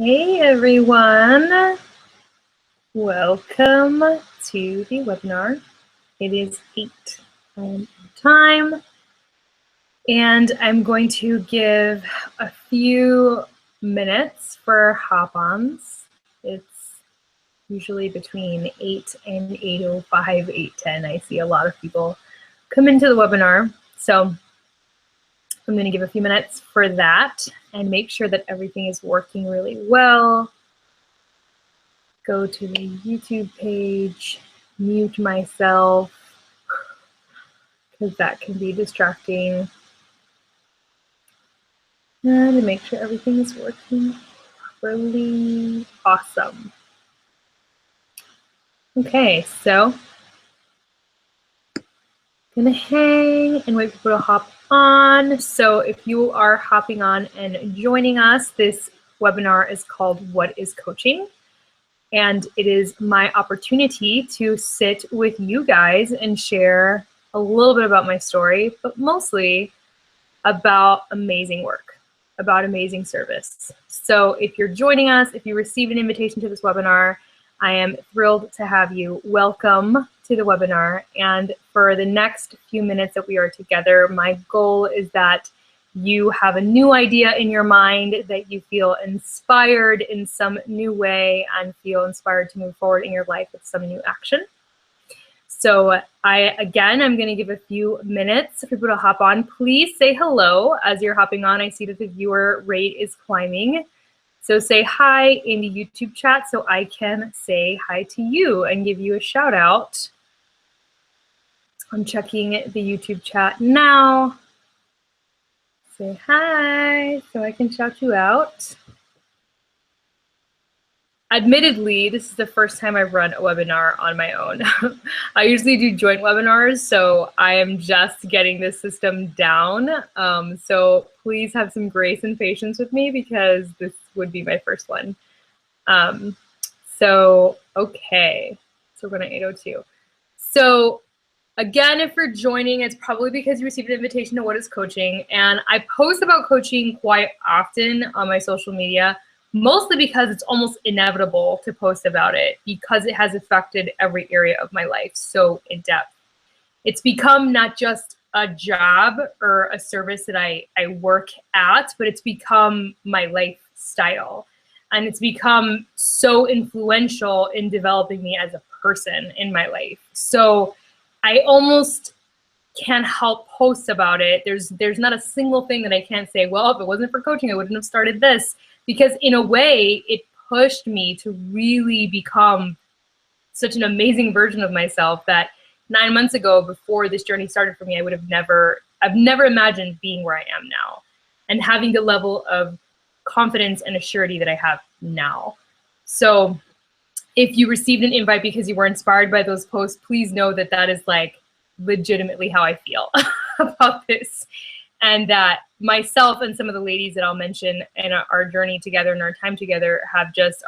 Hey everyone, welcome to the webinar. It is 8 a.m. time, and I'm going to give a few minutes for hop-ons. It's usually between 8 and 8:05, 8:10. I see a lot of people come into the webinar, so I'm going to give a few minutes for that and make sure that everything is working really well. Go to the YouTube page, mute myself, because that can be distracting. And to make sure everything is working properly. Awesome. Okay, so gonna hang and wait for people to hop on. So if you are hopping on and joining us, this webinar is called What is Coaching? And it is my opportunity to sit with you guys and share a little bit about my story, but mostly about amazing work, about amazing service. So if you're joining us, if you received an invitation to this webinar, I am thrilled to have you. Welcome to the webinar. And for the next few minutes that we are together, my goal is that you have a new idea in your mind, that you feel inspired in some new way and feel inspired to move forward in your life with some new action. So I'm going to give a few minutes for people to hop on. Please say hello as you're hopping on. I see that the viewer rate is climbing. So say hi in the YouTube chat so I can say hi to you and give you a shout out. I'm checking the YouTube chat now. Say hi so I can shout you out. Admittedly, this is the first time I've run a webinar on my own. I usually do joint webinars, so I am just getting this system down. So please have some grace and patience with me because this would be my first one. Okay, so we're going to 8:02. So again, if you're joining, it's probably because you received an invitation to What is Coaching, and I post about coaching quite often on my social media, mostly because it's almost inevitable to post about it because it has affected every area of my life so in depth. It's become not just a job or a service that I work at, but it's become my lifestyle. And it's become so influential in developing me as a person in my life. So I almost can't help post about it. There's not a single thing that I can't say, well, if it wasn't for coaching, I wouldn't have started this. Because in a way, it pushed me to really become such an amazing version of myself that 9 months ago, before this journey started for me, I've never imagined being where I am now and having the level of confidence and assurity that I have now. So if you received an invite because you were inspired by those posts, please know that that is like legitimately how I feel about this. And that myself and some of the ladies that I'll mention in our journey together and our time together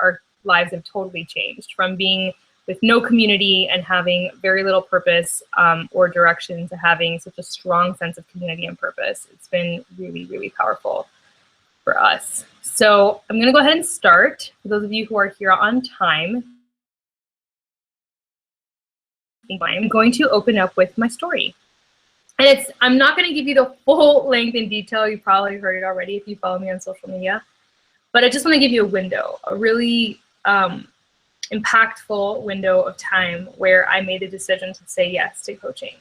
our lives have totally changed from being with no community and having very little purpose or direction to having such a strong sense of community and purpose. It's been really, really powerful for us. So I'm gonna go ahead and start. For those of you who are here on time, I'm going to open up with my story. And I'm not going to give you the full length in detail. You probably heard it already if you follow me on social media. But I just want to give you a window, a really impactful window of time where I made the decision to say yes to coaching.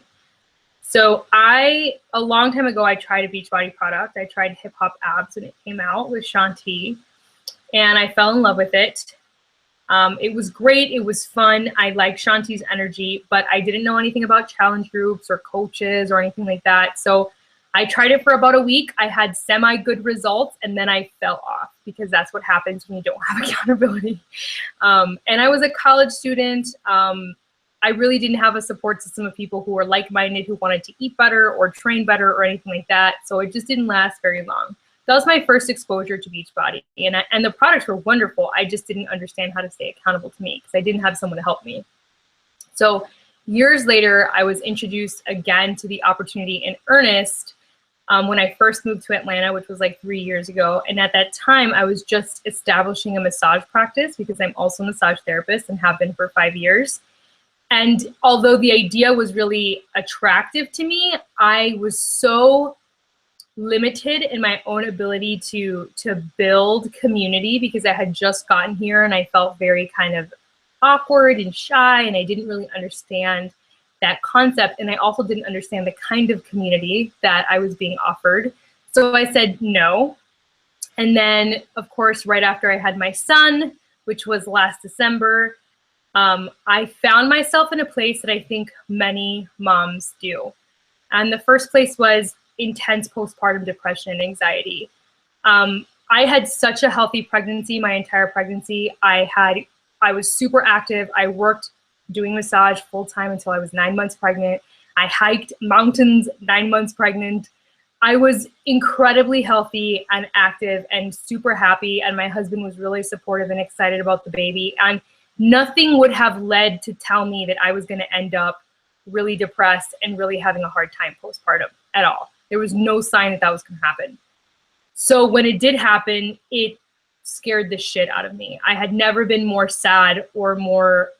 So a long time ago, I tried a Beachbody product. I tried Hip Hop Abs when it came out with Shakti. And I fell in love with it. It was great. It was fun. I liked Shanti's energy, but I didn't know anything about challenge groups or coaches or anything like that. So I tried it for about a week. I had semi-good results, and then I fell off because that's what happens when you don't have accountability. And I was a college student. I really didn't have a support system of people who were like-minded, who wanted to eat better or train better or anything like that. So it just didn't last very long. That was my first exposure to Beachbody, and the products were wonderful. I just didn't understand how to stay accountable to me because I didn't have someone to help me. So years later, I was introduced again to the opportunity in earnest when I first moved to Atlanta, which was like 3 years ago. And at that time, I was just establishing a massage practice because I'm also a massage therapist and have been for 5 years. And although the idea was really attractive to me, I was so limited in my own ability to build community because I had just gotten here and I felt very kind of awkward and shy, and I didn't really understand that concept. And I also didn't understand the kind of community that I was being offered. So I said no. And then, of course, right after I had my son, which was last December, I found myself in a place that I think many moms do. And the first place was intense postpartum depression and anxiety. I had such a healthy pregnancy, my entire pregnancy. I was super active. I worked doing massage full time until I was 9 months pregnant. I hiked mountains 9 months pregnant. I was incredibly healthy and active and super happy. And my husband was really supportive and excited about the baby. And nothing would have led to tell me that I was going to end up really depressed and really having a hard time postpartum at all. There was no sign that that was going to happen. So when it did happen, it scared the shit out of me. I had never been more sad or more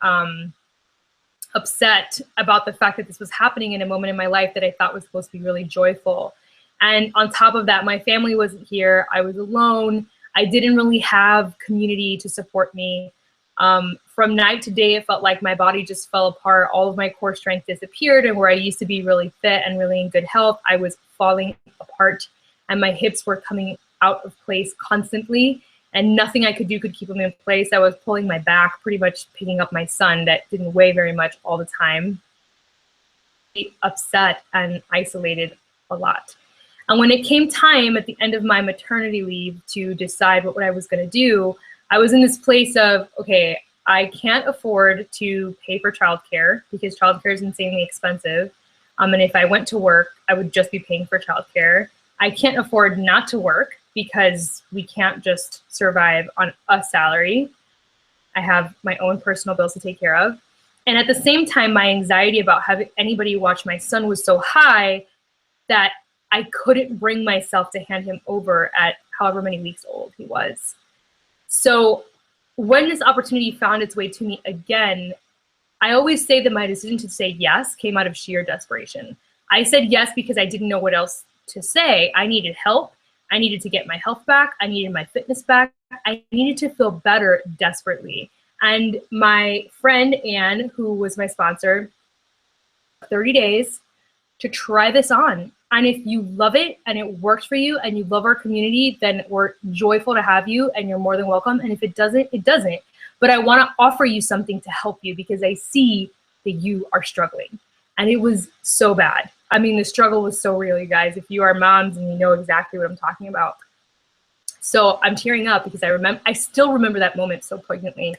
upset about the fact that this was happening in a moment in my life that I thought was supposed to be really joyful. And on top of that, my family wasn't here. I was alone. I didn't really have community to support me. From night to day, it felt like my body just fell apart. All of my core strength disappeared, and where I used to be really fit and really in good health, I was falling apart, and my hips were coming out of place constantly, and nothing I could do could keep them in place. I was pulling my back, pretty much picking up my son that didn't weigh very much all the time. Upset and isolated a lot. And when it came time at the end of my maternity leave to decide what I was going to do, I was in this place of, okay, I can't afford to pay for childcare because childcare is insanely expensive. And if I went to work, I would just be paying for childcare. I can't afford not to work because we can't just survive on a salary. I have my own personal bills to take care of. And at the same time, my anxiety about having anybody watch my son was so high that I couldn't bring myself to hand him over at however many weeks old he was. So when this opportunity found its way to me again, I always say that my decision to say yes came out of sheer desperation. I said yes because I didn't know what else to say. I needed help. I needed to get my health back. I needed my fitness back. I needed to feel better desperately. And my friend, Anne, who was my sponsor, 30 days to try this on. And if you love it and it works for you and you love our community, then we're joyful to have you and you're more than welcome. And if it doesn't, it doesn't. But I want to offer you something to help you because I see that you are struggling. And it was so bad. I mean, the struggle was so real, you guys. If you are moms and you know exactly what I'm talking about. So I'm tearing up because I still remember that moment so poignantly.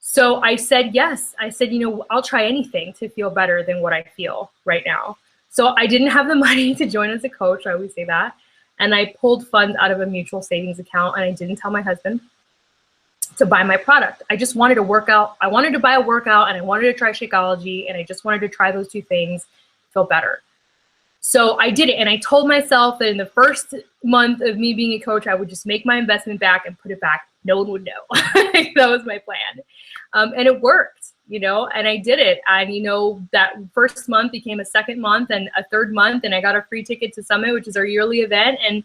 So I said yes. I said, I'll try anything to feel better than what I feel right now. So I didn't have the money to join as a coach. I always say that. And I pulled funds out of a mutual savings account and I didn't tell my husband to buy my product. I just wanted to work out. I wanted to buy a workout and I wanted to try Shakeology and I just wanted to try those two things, feel better. So I did it. And I told myself that in the first month of me being a coach, I would just make my investment back and put it back. No one would know. That was my plan. And it worked. And I did it. And, that first month became a second month and a third month. And I got a free ticket to Summit, which is our yearly event. And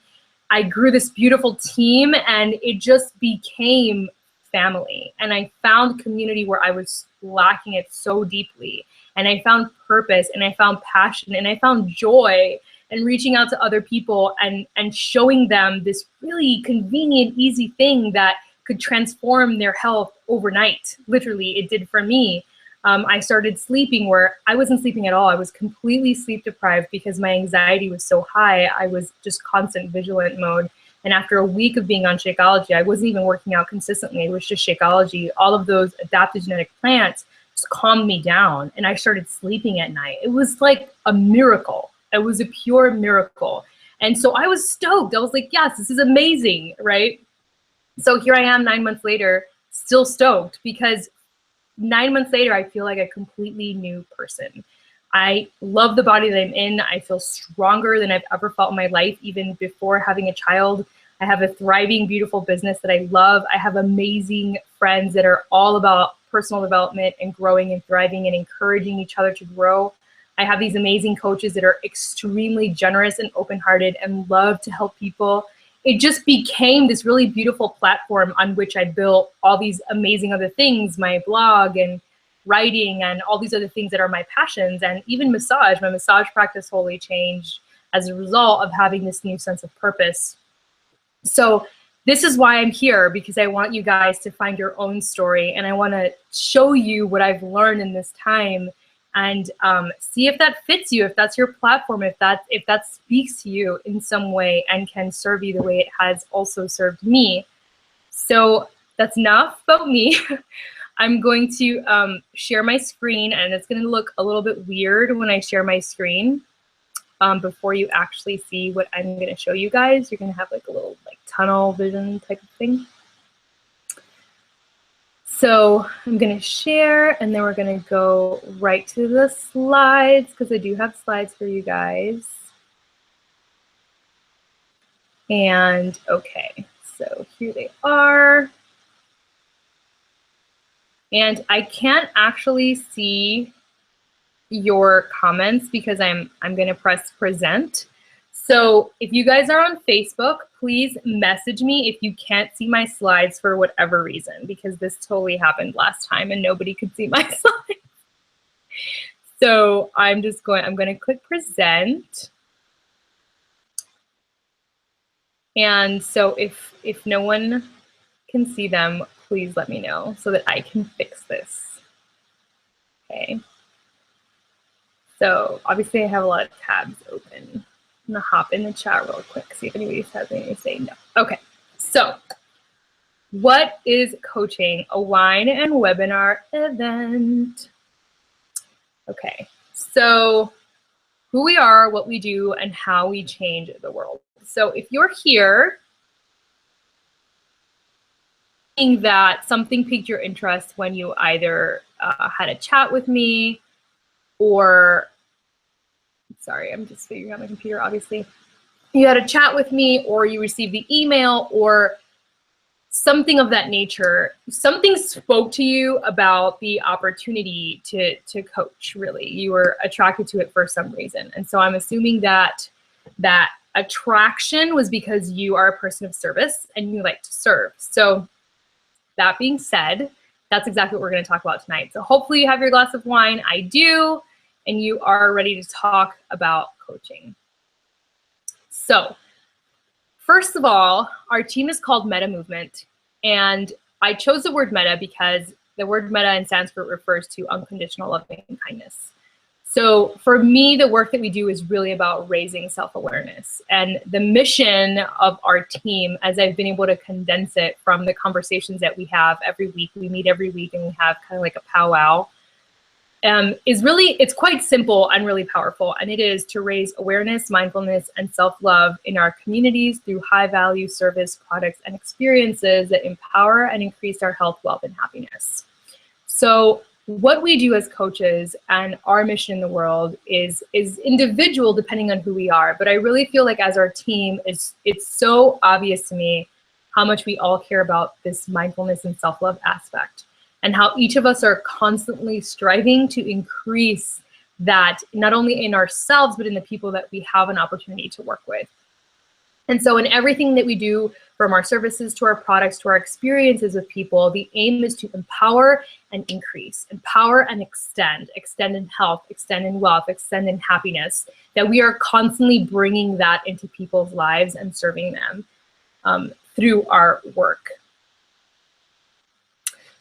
I grew this beautiful team and it just became family. And I found community where I was lacking it so deeply. And I found purpose and I found passion and I found joy and reaching out to other people and showing them this really convenient, easy thing that could transform their health overnight. Literally, it did for me. I started sleeping where I wasn't sleeping at all. I was completely sleep deprived because my anxiety was so high. I was just constant vigilant mode. And after a week of being on Shakeology, I wasn't even working out consistently. It was just Shakeology. All of those adaptogenic plants just calmed me down. And I started sleeping at night. It was like a miracle. It was a pure miracle. And so I was stoked. I was like, yes, this is amazing, right? So here I am 9 months later, still stoked because 9 months later, I feel like a completely new person. I love the body that I'm in. I feel stronger than I've ever felt in my life, even before having a child. I have a thriving, beautiful business that I love. I have amazing friends that are all about personal development and growing and thriving and encouraging each other to grow. I have these amazing coaches that are extremely generous and open-hearted and love to help people. It just became this really beautiful platform on which I built all these amazing other things, my blog and writing and all these other things that are my passions, and even massage. My massage practice wholly changed as a result of having this new sense of purpose. So this is why I'm here, because I want you guys to find your own story, and I want to show you what I've learned in this time, and see if that fits you, if that's your platform, if that speaks to you in some way and can serve you the way it has also served me. So that's enough about me. I'm going to share my screen, and it's going to look a little bit weird when I share my screen. Before you actually see what I'm going to show you guys, you're going to have like a little like tunnel vision type of thing. So I'm going to share, and then we're going to go right to the slides, because I do have slides for you guys. And okay, so here they are. And I can't actually see your comments because I'm going to press present. So if you guys are on Facebook, please message me if you can't see my slides for whatever reason, because this totally happened last time and nobody could see my slides. So I'm going to click present. And so if no one can see them, please let me know so that I can fix this. Okay. So obviously I have a lot of tabs open. I'm gonna hop in the chat real quick, see if anybody has anything to say. No. Okay, so what is coaching? A wine and webinar event. Okay, so who we are, what we do, and how we change the world. So if you're here, that something piqued your interest when you either had a chat with me, or sorry, I'm just figuring out my computer, obviously. You had a chat with me, or you received the email, or something of that nature. Something spoke to you about the opportunity to coach, really. You were attracted to it for some reason. And so I'm assuming that that attraction was because you are a person of service and you like to serve. So that being said, that's exactly what we're going to talk about tonight. So hopefully you have your glass of wine. I do. And you are ready to talk about coaching. So first of all, our team is called Meta Movement. And I chose the word meta because the word meta in Sanskrit refers to unconditional loving kindness. So for me, the work that we do is really about raising self-awareness. And the mission of our team, as I've been able to condense it from the conversations that we have every week, we meet every week and we have kind of like a powwow, is really, it's quite simple and really powerful. And it is to raise awareness, mindfulness, and self-love in our communities through high-value service, products, and experiences that empower and increase our health, wealth, and happiness. So what we do as coaches and our mission in the world is individual depending on who we are. But I really feel like as our team, it's so obvious to me how much we all care about this mindfulness and self-love aspect, and how each of us are constantly striving to increase that, not only in ourselves, but in the people that we have an opportunity to work with. And so in everything that we do, from our services to our products to our experiences with people, the aim is to empower and increase, empower and extend in health, extend in wealth, extend in happiness, that we are constantly bringing that into people's lives and serving them through our work.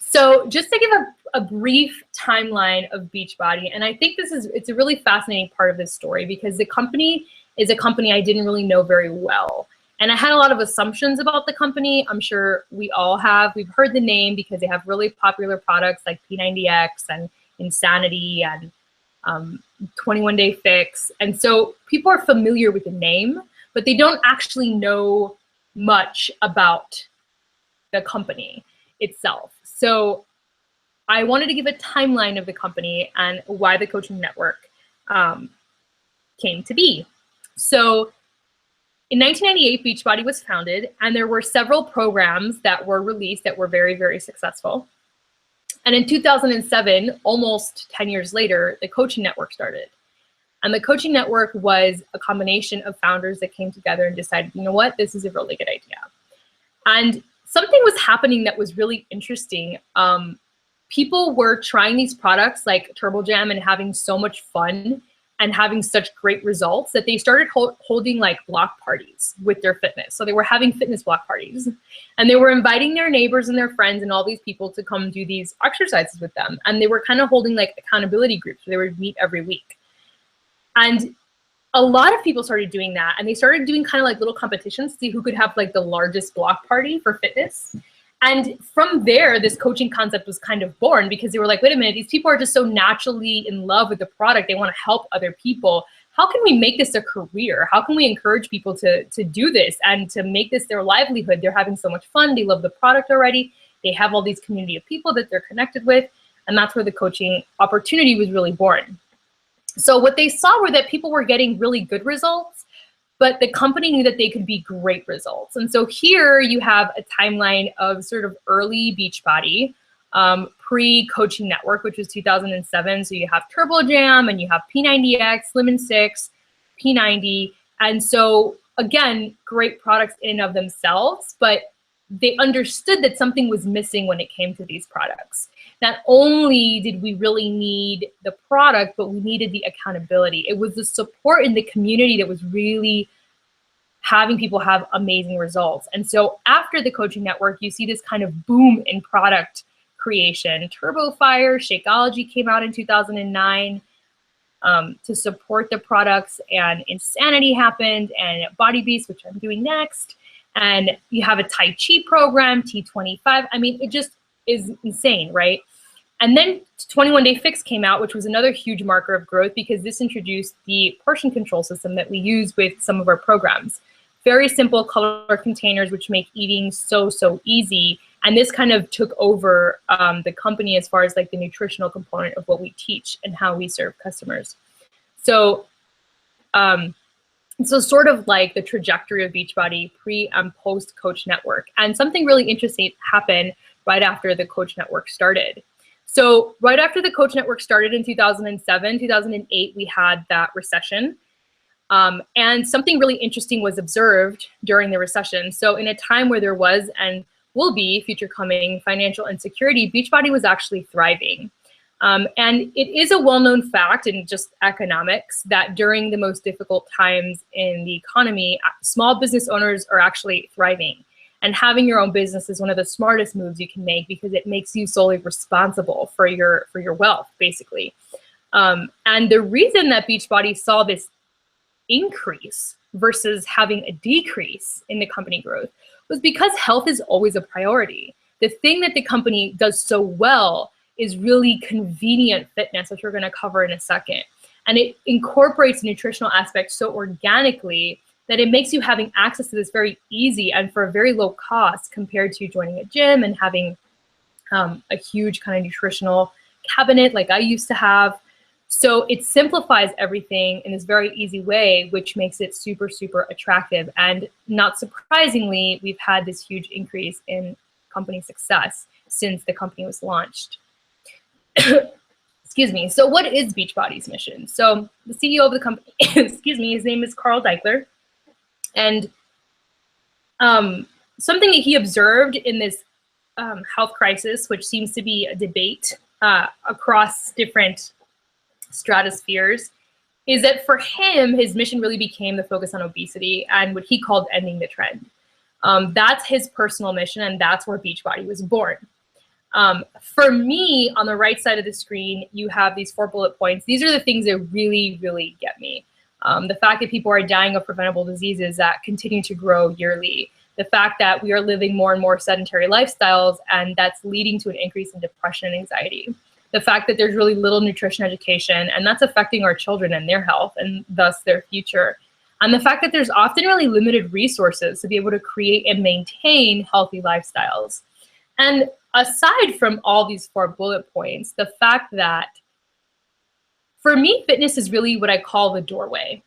So just to give a brief timeline of Beachbody, and I think it's a really fascinating part of this story, because the company is a company I didn't really know very well. And I had a lot of assumptions about the company. I'm sure we all have. We've heard the name because they have really popular products like P90X and Insanity and 21 Day Fix. And so people are familiar with the name, but they don't actually know much about the company itself. So I wanted to give a timeline of the company and why the Coaching Network. came to be. So in 1998, Beachbody was founded, and there were several programs that were released that were very, very successful. And in 2007, almost 10 years later, the coaching network started. And the coaching network was a combination of founders that came together and decided, you know what, this is a really good idea. And something was happening that was really interesting. People were trying these products like Turbo Jam and having so much fun and having such great results that they started holding like block parties with their fitness. So they were having fitness block parties, and they were inviting their neighbors and their friends and all these people to come do these exercises with them. And they were kind of holding like accountability groups where they would meet every week. And a lot of people started doing that, and they started doing kind of like little competitions to see who could have like the largest block party for fitness. And from there, this coaching concept was kind of born, because they were like, wait a minute, these people are just so naturally in love with the product. They want to help other people. How can we make this a career? How can we encourage people to do this and to make this their livelihood? They're having so much fun. They love the product already. They have all these community of people that they're connected with. And that's where the coaching opportunity was really born. So what they saw were that people were getting really good results, but the company knew that they could be great results. And so here you have a timeline of sort of early Beachbody, pre-coaching network, which was 2007. So you have Turbo Jam, and you have P90X, Slim and 6, P90. And so again, great products in and of themselves, but they understood that something was missing when it came to these products. Not only did we really need the product, but we needed the accountability. It was the support in the community that was really having people have amazing results. And so after the coaching network, you see this kind of boom in product creation. Turbo Fire, Shakeology came out in 2009 to support the products, and Insanity happened, and Body Beast, which I'm doing next. And you have a Tai Chi program, T25. I mean, it just is insane, right? And then 21 Day Fix came out, which was another huge marker of growth, because this introduced the portion control system that we use with some of our programs. Very simple color containers, which make eating so, so easy. And this kind of took over the company as far as like the nutritional component of what we teach and how we serve customers. So, so sort of like the trajectory of Beachbody pre and post Coach Network. And something really interesting happened right after the Coach Network started. So right after the Coach Network started in 2007, 2008, we had that recession. And something really interesting was observed during the recession. So in a time where there was and will be future coming financial insecurity, Beachbody was actually thriving. And it is a well-known fact in just economics that during the most difficult times in the economy, small business owners are actually thriving. And having your own business is one of the smartest moves you can make, because it makes you solely responsible for your wealth, basically. And the reason that Beachbody saw this increase versus having a decrease in the company growth was because health is always a priority. The thing that the company does so well is really convenient fitness, which we're going to cover in a second. And it incorporates nutritional aspects so organically that it makes you having access to this very easy and for a very low cost compared to joining a gym and having a huge kind of nutritional cabinet like I used to have. So it simplifies everything in this very easy way, which makes it super, super attractive. And not surprisingly, we've had this huge increase in company success since the company was launched. Excuse me. So what is Beachbody's mission? So the CEO of the company, excuse me, his name is Carl Deichler. And something that he observed in this health crisis, which seems to be a debate across different stratospheres, is that for him, his mission really became the focus on obesity and what he called ending the trend. That's his personal mission, and that's where Beachbody was born. For me, on the right side of the screen, you have these 4 bullet points. These are the things that really, really get me. The fact that people are dying of preventable diseases that continue to grow yearly. The fact that we are living more and more sedentary lifestyles, and that's leading to an increase in depression and anxiety. The fact that there's really little nutrition education, and that's affecting our children and their health and thus their future. And the fact that there's often really limited resources to be able to create and maintain healthy lifestyles. And aside from all these 4 bullet points, the fact that for me, fitness is really what I call the doorway.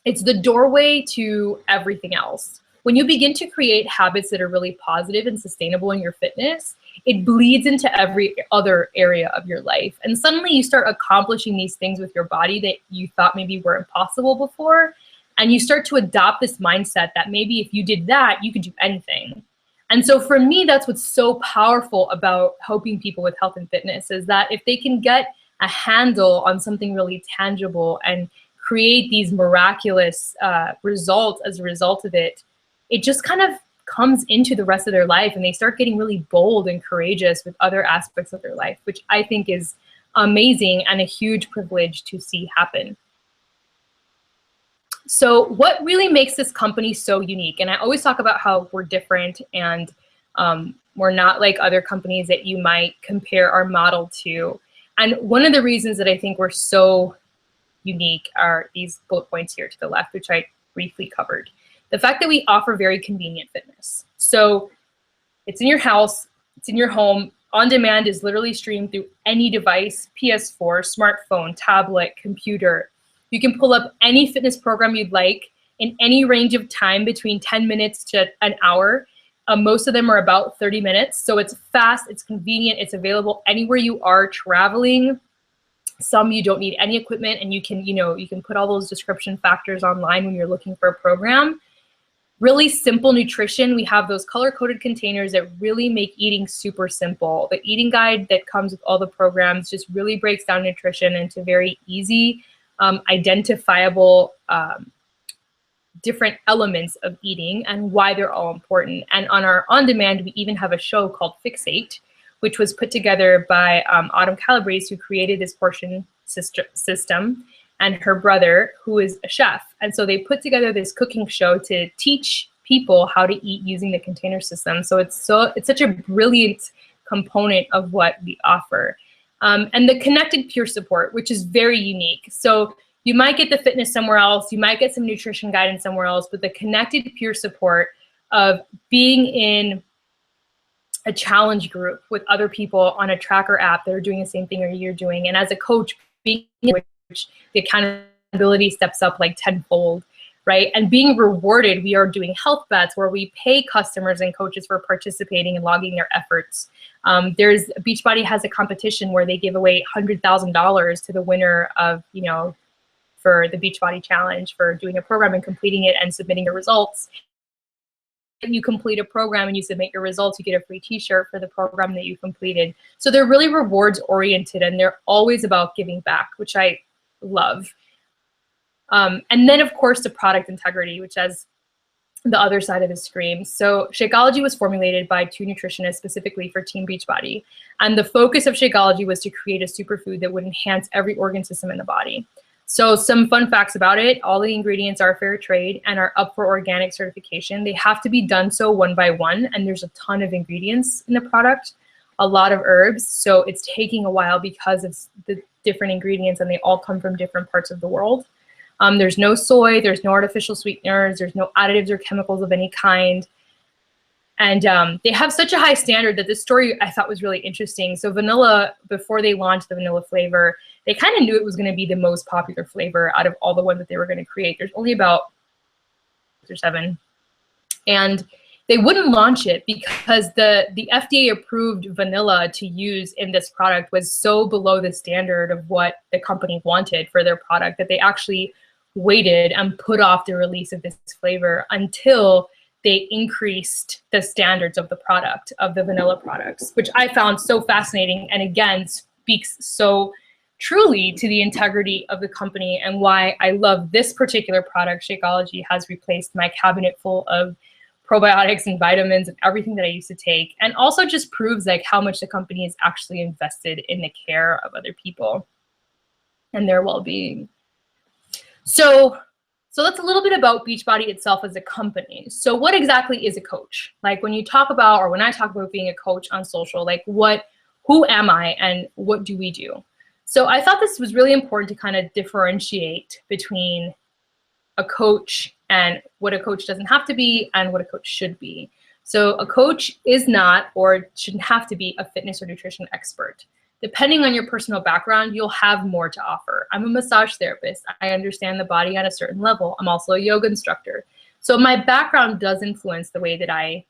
It's the doorway to everything else. When you begin to create habits that are really positive and sustainable in your fitness, it bleeds into every other area of your life. And suddenly you start accomplishing these things with your body that you thought maybe were impossible before. And you start to adopt this mindset that maybe if you did that, you could do anything. And so for me, that's what's so powerful about helping people with health and fitness, is that if they can get a handle on something really tangible and create these miraculous results as a result of it, it just kind of comes into the rest of their life, and they start getting really bold and courageous with other aspects of their life, which I think is amazing and a huge privilege to see happen. So what really makes this company so unique? And I always talk about how we're different, and we're not like other companies that you might compare our model to. And one of the reasons that I think we're so unique are these bullet points here to the left, which I briefly covered. The fact that we offer very convenient fitness. So it's in your house, it's in your home. On demand is literally streamed through any device, PS4, smartphone, tablet, computer. You can pull up any fitness program you'd like in any range of time between 10 minutes to an hour. Most of them are about 30 minutes. So it's fast, it's convenient, it's available anywhere you are traveling. Some you don't need any equipment, and you can put all those description factors online when you're looking for a program. Really simple nutrition. We have those color-coded containers that really make eating super simple. The eating guide that comes with all the programs just really breaks down nutrition into very easy, identifiable different elements of eating and why they're all important. And on our on-demand, we even have a show called Fixate, which was put together by Autumn Calabrese, who created this portion system, and her brother, who is a chef. And so they put together this cooking show to teach people how to eat using the container system. So it's such a brilliant component of what we offer. And the connected peer support, which is very unique. So you might get the fitness somewhere else, you might get some nutrition guidance somewhere else, but the connected peer support of being in a challenge group with other people on a tracker app that are doing the same thing you're doing. And as a coach, being in which the accountability steps up like tenfold, right? And being rewarded, we are doing health bets where we pay customers and coaches for participating and logging their efforts. Beachbody has a competition where they give away $100,000 to the winner of, for the Beachbody Challenge, for doing a program and completing it and submitting your results. You complete a program and you submit your results, you get a free t-shirt for the program that you completed. So they're really rewards oriented, and they're always about giving back, which I love. And then of course the product integrity, which is the other side of the screen. So Shakeology was formulated by 2 nutritionists specifically for Team Beachbody. And the focus of Shakeology was to create a superfood that would enhance every organ system in the body. So some fun facts about it: all the ingredients are fair trade and are up for organic certification. They have to be done so one by one, and there's a ton of ingredients in the product, a lot of herbs. So it's taking a while because of the different ingredients, and they all come from different parts of the world. There's no soy, there's no artificial sweeteners, there's no additives or chemicals of any kind. And they have such a high standard that this story I thought was really interesting. So vanilla, before they launched the vanilla flavor, they kind of knew it was going to be the most popular flavor out of all the ones that they were going to create. There's only about 6 or 7. And they wouldn't launch it because the FDA approved vanilla to use in this product was so below the standard of what the company wanted for their product that they actually waited and put off the release of this flavor until they increased the standards of the product, of the vanilla products, which I found so fascinating, and again speaks so truly to the integrity of the company and why I love this particular product. Shakeology has replaced my cabinet full of probiotics and vitamins and everything that I used to take, and also just proves like how much the company is actually invested in the care of other people and their well-being. So that's a little bit about Beachbody itself as a company. So what exactly is a coach? Like when you talk about, or when I talk about being a coach on social, like who am I and what do we do? So I thought this was really important to kind of differentiate between a coach and what a coach doesn't have to be and what a coach should be. So a coach is not, or shouldn't have to be, a fitness or nutrition expert. depending on your personal background, you'll have more to offer. I'm a massage therapist. I understand the body at a certain level. I'm also a yoga instructor. So my background does influence the way that I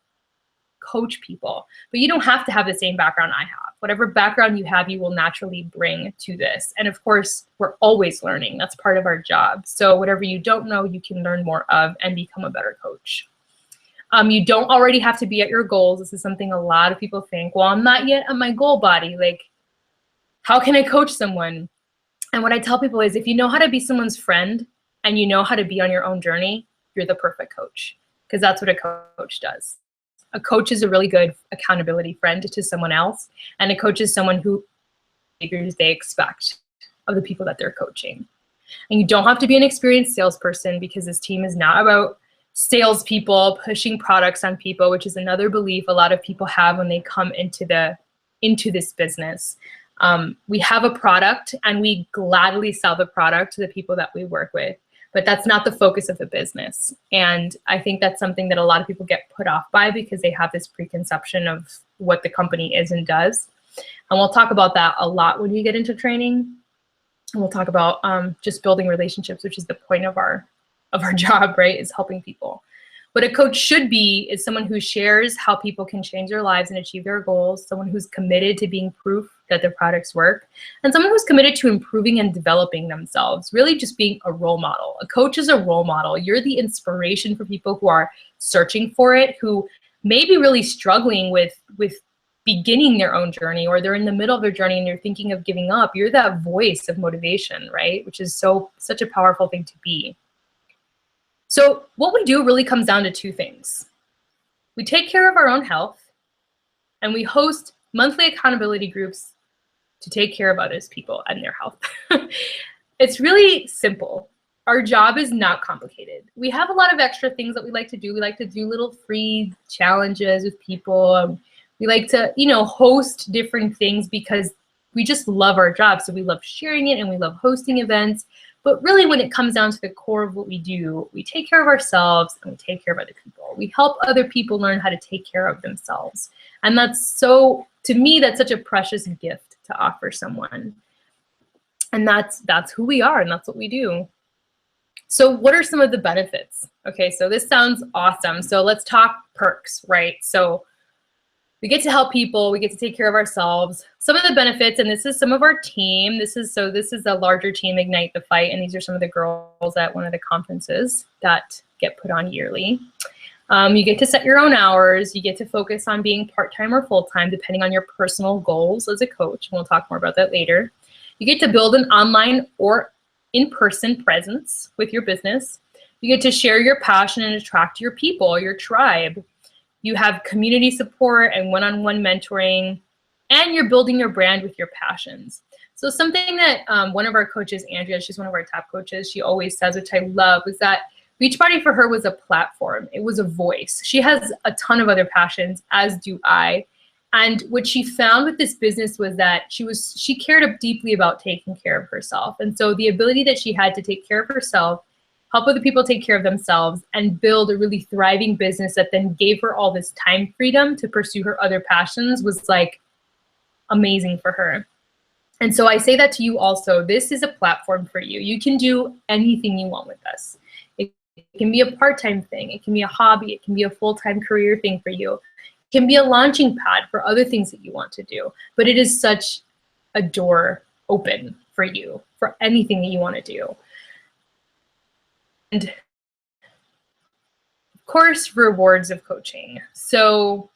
coach people, but you don't have to have the same background I have. Whatever background you have, you will naturally bring to this. And of course, we're always learning. That's part of our job. So whatever you don't know, you can learn more of and become a better coach. You don't already have to be at your goals. This is something a lot of people think, well, I'm not yet at my goal body. Like, how can I coach someone? And what I tell people is, if you know how to be someone's friend and you know how to be on your own journey, you're the perfect coach, because that's what a coach does. A coach is a really good accountability friend to someone else, and a coach is someone who behaviors they expect of the people that they're coaching. And you don't have to be an experienced salesperson, because this team is not about salespeople pushing products on people, which is another belief a lot of people have when they come into this business. We have a product and we gladly sell the product to the people that we work with, but that's not the focus of the business. And I think that's something that a lot of people get put off by, because they have this preconception of what the company is and does. And we'll talk about that a lot when you get into training. And we'll talk about just building relationships, which is the point of our job, right? Is helping people. What a coach should be is someone who shares how people can change their lives and achieve their goals, someone who's committed to being proof that their products work, and someone who's committed to improving and developing themselves, really just being a role model. A coach is a role model. You're the inspiration for people who are searching for it, who may be really struggling with beginning their own journey, or they're in the middle of their journey and they're thinking of giving up. You're that voice of motivation, right? Which is such a powerful thing to be. So what we do really comes down to two things. We take care of our own health, and we host monthly accountability groups to take care of others people and their health. It's really simple. Our job is not complicated. We have a lot of extra things that we like to do. We like to do little free challenges with people. We like to, host different things because we just love our job. So we love sharing it and we love hosting events. But really, when it comes down to the core of what we do, we take care of ourselves and we take care of other people. We help other people learn how to take care of themselves. And to me, that's such a precious gift to offer someone. And that's who we are, and that's what we do. So what are some of the benefits? Okay, so this sounds awesome. So let's talk perks, right? So we get to help people, we get to take care of ourselves. Some of the benefits, and this is some of our team. This is a larger team, Ignite the Fight, and these are some of the girls at one of the conferences that get put on yearly. You get to set your own hours. You get to focus on being part-time or full-time, depending on your personal goals as a coach. And we'll talk more about that later. You get to build an online or in-person presence with your business. You get to share your passion and attract your people, your tribe. You have community support and one-on-one mentoring, and you're building your brand with your passions. So something that one of our coaches, Andrea, she's one of our top coaches, she always says, which I love, was that Beachbody for her was a platform. It was a voice. She has a ton of other passions, as do I. And what she found with this business was that she cared deeply about taking care of herself. And so the ability that she had to take care of herself, help other people take care of themselves, and build a really thriving business that then gave her all this time freedom to pursue her other passions was like amazing for her. And so I say that to you also. This is a platform for you. You can do anything you want with us. It can be a part-time thing. It can be a hobby. It can be a full-time career thing for you. It can be a launching pad for other things that you want to do. But it is such a door open for you for anything that you want to do. And of course, rewards of coaching. So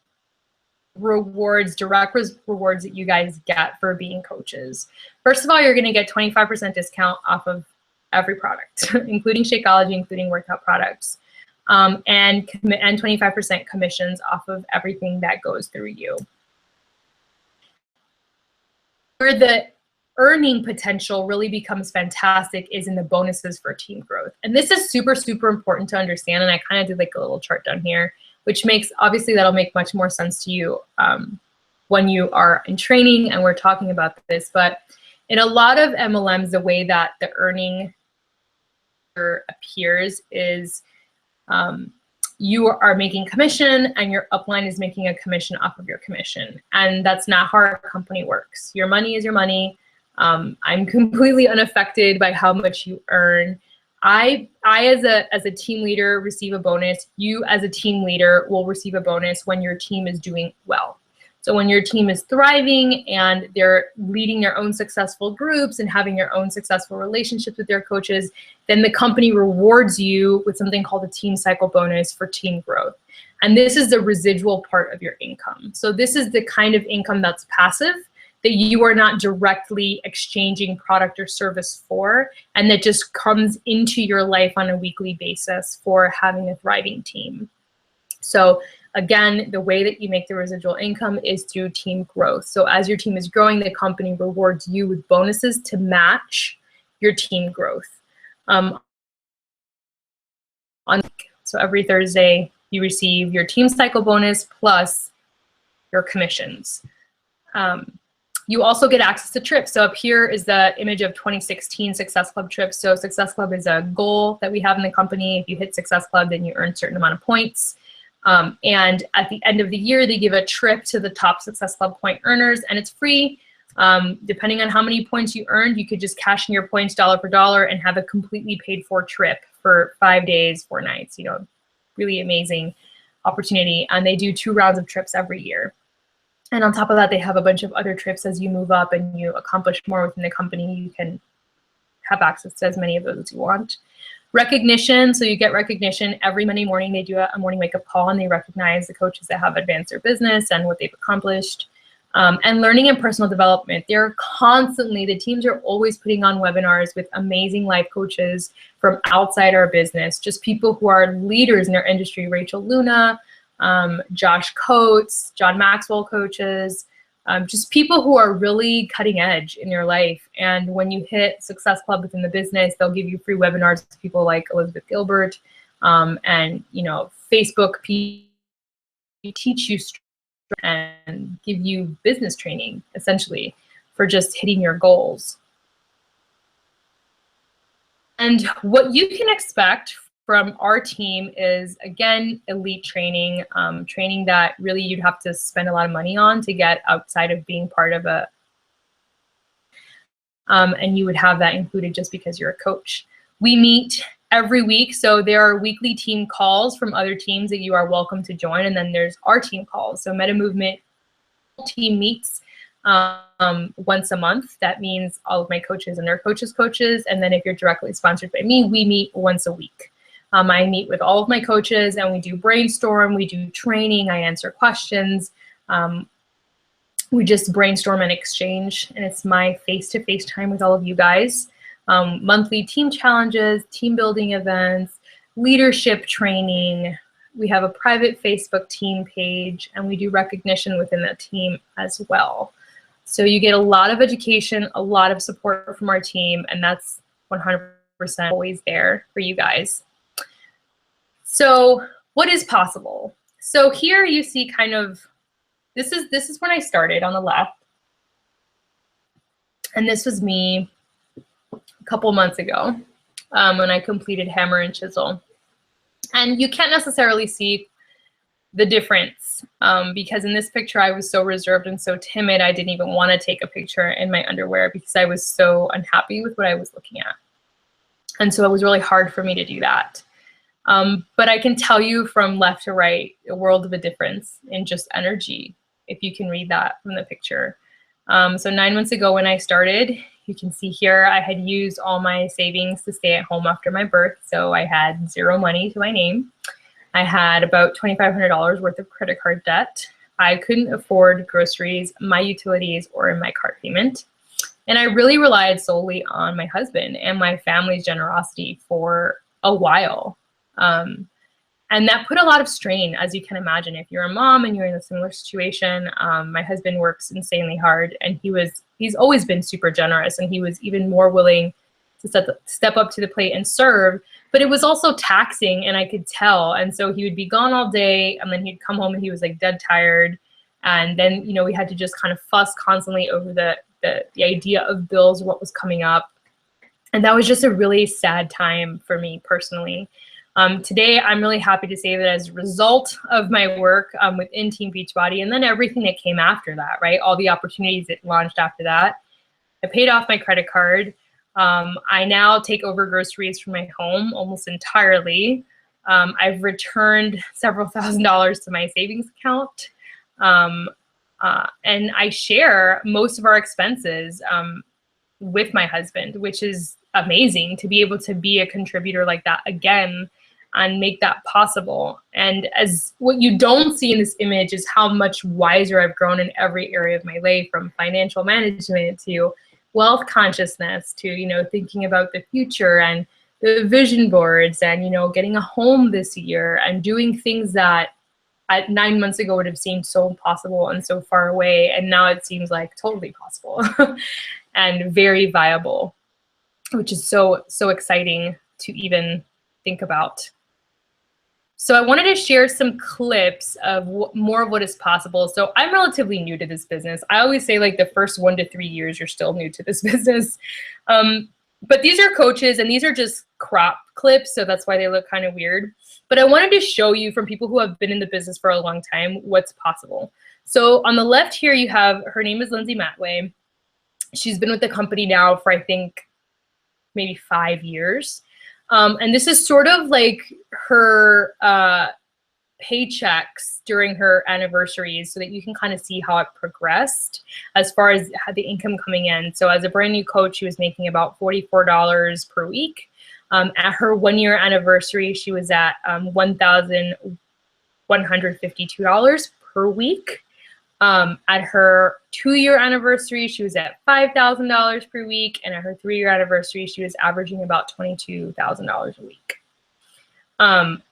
rewards, direct rewards that you guys get for being coaches. First of all, you're going to get 25% discount off of every product, including Shakeology, including workout products, and 25% commissions off of everything that goes through you. Where the earning potential really becomes fantastic is in the bonuses for team growth. And this is super, super important to understand. And I kind of did like a little chart down here, which obviously that'll make much more sense to you when you are in training and we're talking about this. But in a lot of MLMs, the way that the earning appears is you are making commission and your upline is making a commission off of your commission. And that's not how our company works. Your money is your money. I'm completely unaffected by how much you earn. I as a team leader receive a bonus. You as a team leader will receive a bonus when your team is doing well. So when your team is thriving and they're leading their own successful groups and having their own successful relationships with their coaches, then the company rewards you with something called a team cycle bonus for team growth. And this is the residual part of your income. So this is the kind of income that's passive, that you are not directly exchanging product or service for, and that just comes into your life on a weekly basis for having a thriving team. So again, the way that you make the residual income is through team growth. So as your team is growing, the company rewards you with bonuses to match your team growth. So every Thursday, you receive your team cycle bonus plus your commissions. You also get access to trips. So up here is the image of 2016 Success Club trips. So Success Club is a goal that we have in the company. If you hit Success Club, then you earn a certain amount of points. And at the end of the year, they give a trip to the top Success Club point earners, and it's free. Depending on how many points you earned, you could just cash in your points dollar for dollar and have a completely paid for trip for 5 days, 4 nights. You know, really amazing opportunity. And they do 2 rounds of trips every year. And on top of that, they have a bunch of other trips. As you move up and you accomplish more within the company, you can have access to as many of those as you want. Recognition, so you get recognition every Monday morning. They do a morning wake-up call, and they recognize the coaches that have advanced their business and what they've accomplished. And learning and personal development. They're constantly, the teams are always putting on webinars with amazing life coaches from outside our business, just people who are leaders in their industry. Rachel Luna, Josh Coates, John Maxwell coaches, just people who are really cutting edge in your life. And when you hit Success Club within the business, they'll give you free webinars with people like Elizabeth Gilbert, and you know, Facebook teach you and give you business training essentially for just hitting your goals. And what you can expect from our team is, again, elite training, training that really you'd have to spend a lot of money on to get outside of being part of a, and you would have that included just because you're a coach. We meet every week, so there are weekly team calls from other teams that you are welcome to join, and then there's our team calls. So Meta Movement team meets once a month. That means all of my coaches and their coaches' coaches, and then if you're directly sponsored by me, we meet once a week. I meet with all of my coaches, and we do brainstorm, we do training, I answer questions. We just brainstorm and exchange, and it's my face-to-face time with all of you guys. Monthly team challenges, team building events, leadership training. We have a private Facebook team page, and we do recognition within that team as well. So you get a lot of education, a lot of support from our team, and that's 100% always there for you guys. So what is possible? So here you see kind of, this is when I started on the left. And this was me a couple months ago when I completed Hammer and Chisel. And you can't necessarily see the difference because in this picture I was so reserved and so timid I didn't even want to take a picture in my underwear because I was so unhappy with what I was looking at. And so it was really hard for me to do that. But I can tell you from left to right, a world of a difference in just energy, if you can read that from the picture. So 9 months ago when I started, you can see here I had used all my savings to stay at home after my birth. So I had 0 money to my name. I had about $2,500 worth of credit card debt. I couldn't afford groceries, my utilities, or my car payment. And I really relied solely on my husband and my family's generosity for a while. And that put a lot of strain, as you can imagine. If you're a mom and you're in a similar situation, my husband works insanely hard, and he's always been super generous, and he was even more willing to step up to the plate and serve. But it was also taxing, and I could tell. And so he would be gone all day, and then he'd come home and he was like dead tired. And then, you know, we had to just kind of fuss constantly over the idea of bills, what was coming up. And that was just a really sad time for me personally. Today, I'm really happy to say that as a result of my work within Team Beachbody and then everything that came after that, right? All the opportunities that launched after that, I paid off my credit card. I now take over groceries from my home almost entirely. I've returned several $1,000s to my savings account. And I share most of our expenses with my husband, which is amazing to be able to be a contributor like that again and make that possible. And as what you don't see in this image is how much wiser I've grown in every area of my life, from financial management to wealth consciousness to, you know, thinking about the future and the vision boards and, you know, getting a home this year and doing things that at 9 months ago would have seemed so impossible and so far away. And now it seems like totally possible and very viable, which is so exciting to even think about. So I wanted to share some clips of more of what is possible. So I'm relatively new to this business. I always say like the first 1 to 3 years, you're still new to this business. But these are coaches and these are just crop clips. So that's why they look kind of weird. But I wanted to show you from people who have been in the business for a long time, what's possible. So on the left here, you have, her name is Lindsay Matway. She's been with the company now for, I think, maybe 5 years. And this is sort of like her paychecks during her anniversaries so that you can kind of see how it progressed as far as the income coming in. So as a brand new coach, she was making about $44 per week. At her 1 year anniversary, she was at $1,152 per week. At her 2 year anniversary, she was at $5,000 per week. And at her 3 year anniversary, she was averaging about $22,000 a week.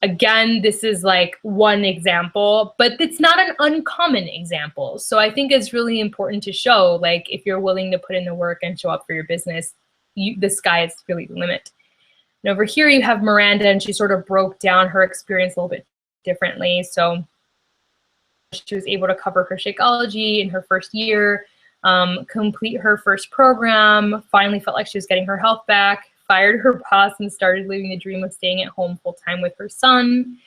Again, this is like one example, but it's not an uncommon example. So I think it's really important to show, like, if you're willing to put in the work and show up for your business, the sky is really the limit. And over here you have Miranda, and she sort of broke down her experience a little bit differently. So she was able to cover her Shakeology in her first year, complete her first program, finally felt like she was getting her health back, fired her boss and started living the dream of staying at home full-time with her son.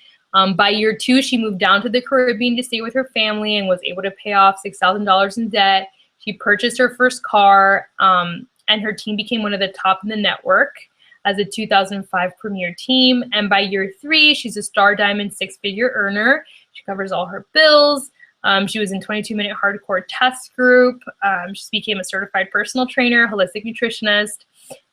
By year 2, she moved down to the Caribbean to stay with her family and was able to pay off $6,000 in debt. She purchased her first car, and her team became one of the top in the network as a 2005 premier team. And by year 3, she's a Star Diamond 6-figure earner. She covers all her bills. She was in 22-minute hardcore test group. She became a certified personal trainer, holistic nutritionist,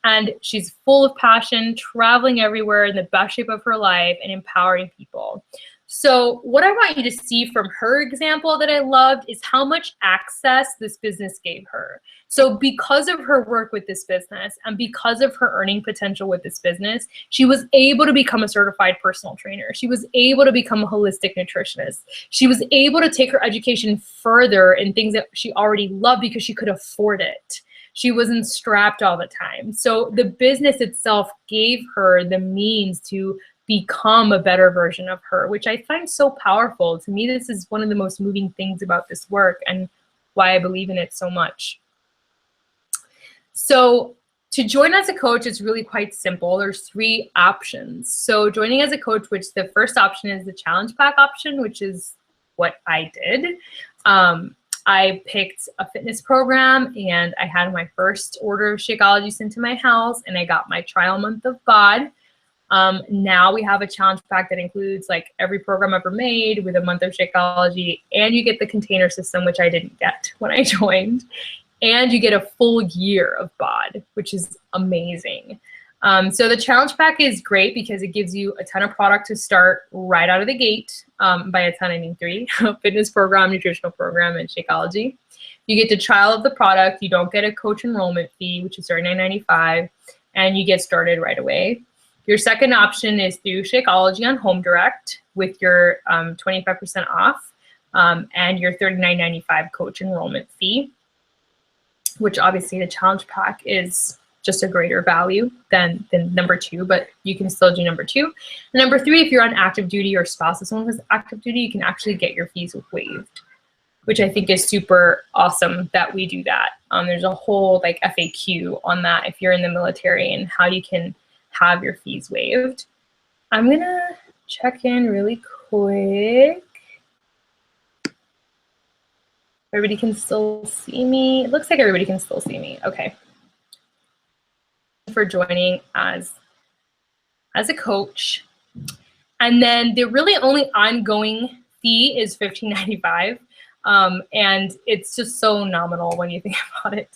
and she's full of passion, traveling everywhere in the best shape of her life and empowering people. So what I want you to see from her example that I loved is how much access this business gave her. So because of her work with this business and because of her earning potential with this business, she was able to become a certified personal trainer. She was able to become a holistic nutritionist. She was able to take her education further in things that she already loved because she could afford it. She wasn't strapped all the time. So the business itself gave her the means to become a better version of her, which I find so powerful. To me, this is one of the most moving things about this work and why I believe in it so much. So to join as a coach is really quite simple. There's 3 options. So joining as a coach, which the first option is the challenge pack option, which is what I did. I picked a fitness program and I had my first order of Shakeology sent to my house and I got my trial month of BOD. Now we have a challenge pack that includes like every program ever made with a month of Shakeology, and you get the container system, which I didn't get when I joined, and you get a full year of BOD, which is amazing. So the challenge pack is great because it gives you a ton of product to start right out of the gate. By a ton, I mean 3, fitness program, nutritional program, and Shakeology. You get to trial of the product. You don't get a coach enrollment fee, which is $39.95, and you get started right away. Your second option is through Shakeology on Home Direct with your 25% off and your $39.95 coach enrollment fee, which obviously the challenge pack is just a greater value than number 2, but you can still do number 2. And number 3, if you're on active duty or spouse of someone who's active duty, you can actually get your fees waived, which I think is super awesome that we do that. There's a whole like FAQ on that if you're in the military and how you can have your fees waived. I'm gonna check in really quick. Everybody can still see me. It looks like everybody can still see me. Okay. For joining as a coach. And then the really only ongoing fee is $15.95. And it's just so nominal when you think about it.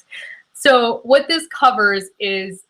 So what this covers is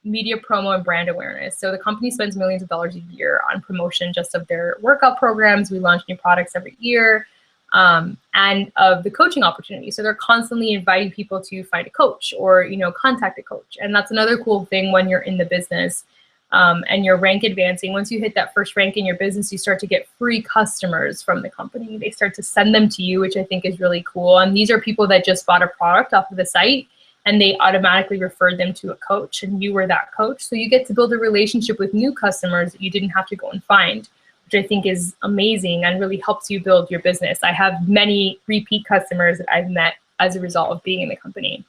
media promo and brand awareness. So the company spends millions of dollars a year on promotion just of their workout programs. We launch new products every year, and of the coaching opportunity. So they're constantly inviting people to find a coach or, you know, contact a coach. And that's another cool thing when you're in the business and you're rank advancing. Once you hit that first rank in your business, you start to get free customers from the company. They start to send them to you, which I think is really cool. And these are people that just bought a product off of the site, and they automatically referred them to a coach, and you were that coach. So you get to build a relationship with new customers that you didn't have to go and find, which I think is amazing and really helps you build your business. I have many repeat customers that I've met as a result of being in the company.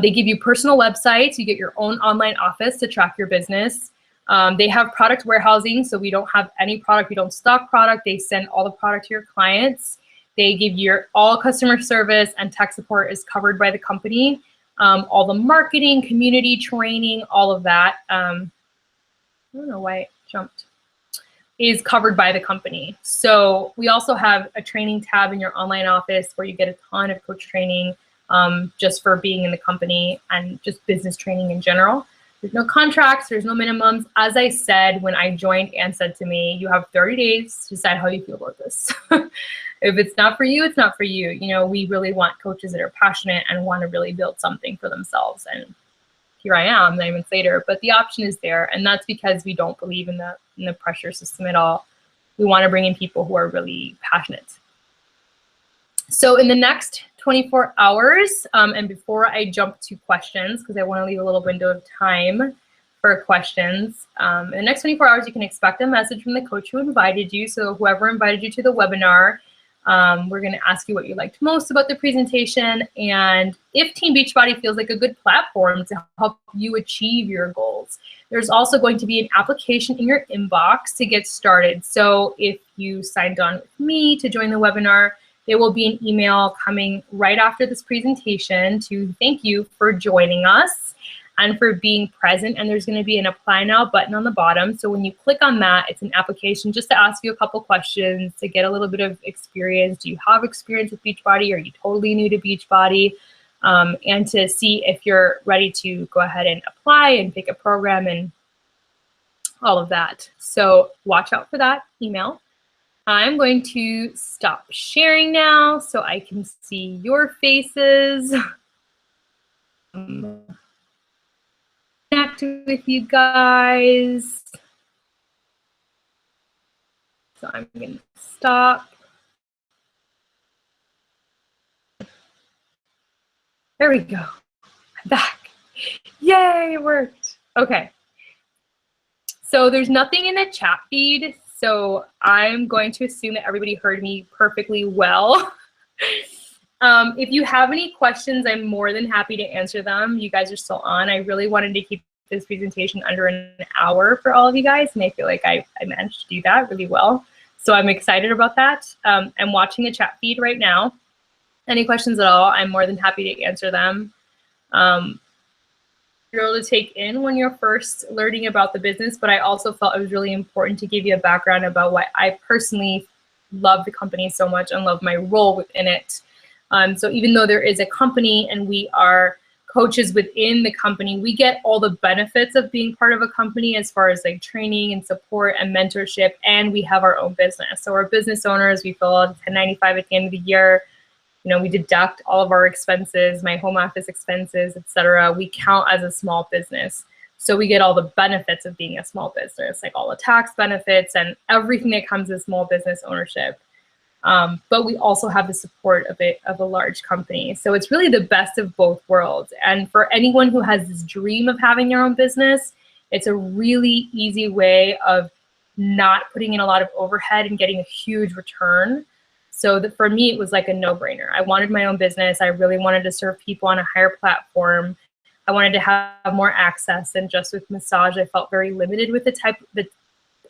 They give you personal websites. You get your own online office to track your business. They have product warehousing, so we don't have any product. We don't stock product. They send all the product to your clients. They give you all customer service, and tech support is covered by the company. All the marketing, community training, all of that. I don't know why it jumped. Is covered by the company. So we also have a training tab in your online office where you get a ton of coach training just for being in the company and just business training in general. There's no contracts, there's no minimums. As I said, when I joined, Anne said to me, you have 30 days to decide how you feel about this. If it's not for you, it's not for you. You know, we really want coaches that are passionate and want to really build something for themselves. And here I am 9 months later, but the option is there. And that's because we don't believe in the pressure system at all. We want to bring in people who are really passionate. So in the next 24 hours, and before I jump to questions, because I want to leave a little window of time for questions, in the next 24 hours, you can expect a message from the coach who invited you. So whoever invited you to the webinar, we're going to ask you what you liked most about the presentation, and if Team Beachbody feels like a good platform to help you achieve your goals. There's also going to be an application in your inbox to get started. So if you signed on with me to join the webinar, there will be an email coming right after this presentation to thank you for joining us and for being present. And there's going to be an apply now button on the bottom. So when you click on that, it's an application just to ask you a couple questions to get a little bit of experience. Do you have experience with Beachbody? Are you totally new to Beachbody? And to see if you're ready to go ahead and apply and pick a program and all of that. So watch out for that email. I'm going to stop sharing now so I can see your faces. Connect with you guys. So I'm going to stop. There we go. I'm back. Yay, it worked. Okay. So there's nothing in the chat feed. So I'm going to assume that everybody heard me perfectly well. If you have any questions, I'm more than happy to answer them. You guys are still on. I really wanted to keep this presentation under an hour for all of you guys, and I feel like I managed to do that really well. So I'm excited about that. I'm watching the chat feed right now. Any questions at all, I'm more than happy to answer them. You're able to take in when you're first learning about the business, but I also felt it was really important to give you a background about why I personally love the company so much and love my role within it. So even though there is a company and we are coaches within the company, we get all the benefits of being part of a company as far as like training and support and mentorship, and we have our own business. So we're business owners, we fill out 1095 at the end of the year. You know, we deduct all of our expenses, my home office expenses, etc. We count as a small business. So we get all the benefits of being a small business, like all the tax benefits and everything that comes with small business ownership. But we also have the support of a large company. So it's really the best of both worlds. And for anyone who has this dream of having their own business, it's a really easy way of not putting in a lot of overhead and getting a huge return. So for me, it was like a no-brainer. I wanted my own business. I really wanted to serve people on a higher platform. I wanted to have more access, and just with massage, I felt very limited with the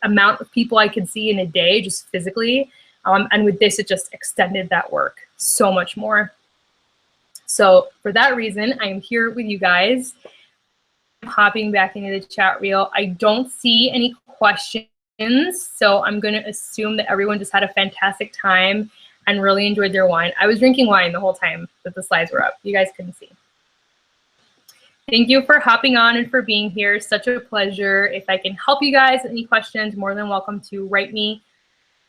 amount of people I could see in a day, just physically. And with this, it just extended that work so much more. So for that reason, I am here with you guys. Hopping back into the chat reel. I don't see any questions, so I'm going to assume that everyone just had a fantastic time and really enjoyed their wine. I was drinking wine the whole time that the slides were up. You guys couldn't see. Thank you for hopping on and for being here. Such a pleasure. If I can help you guys with any questions, more than welcome to write me.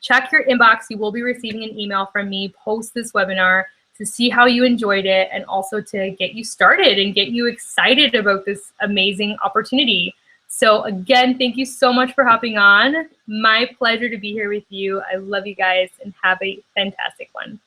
Check your inbox. You will be receiving an email from me post this webinar to see how you enjoyed it, and also to get you started and get you excited about this amazing opportunity. So again, thank you so much for hopping on. My pleasure to be here with you. I love you guys, and have a fantastic one.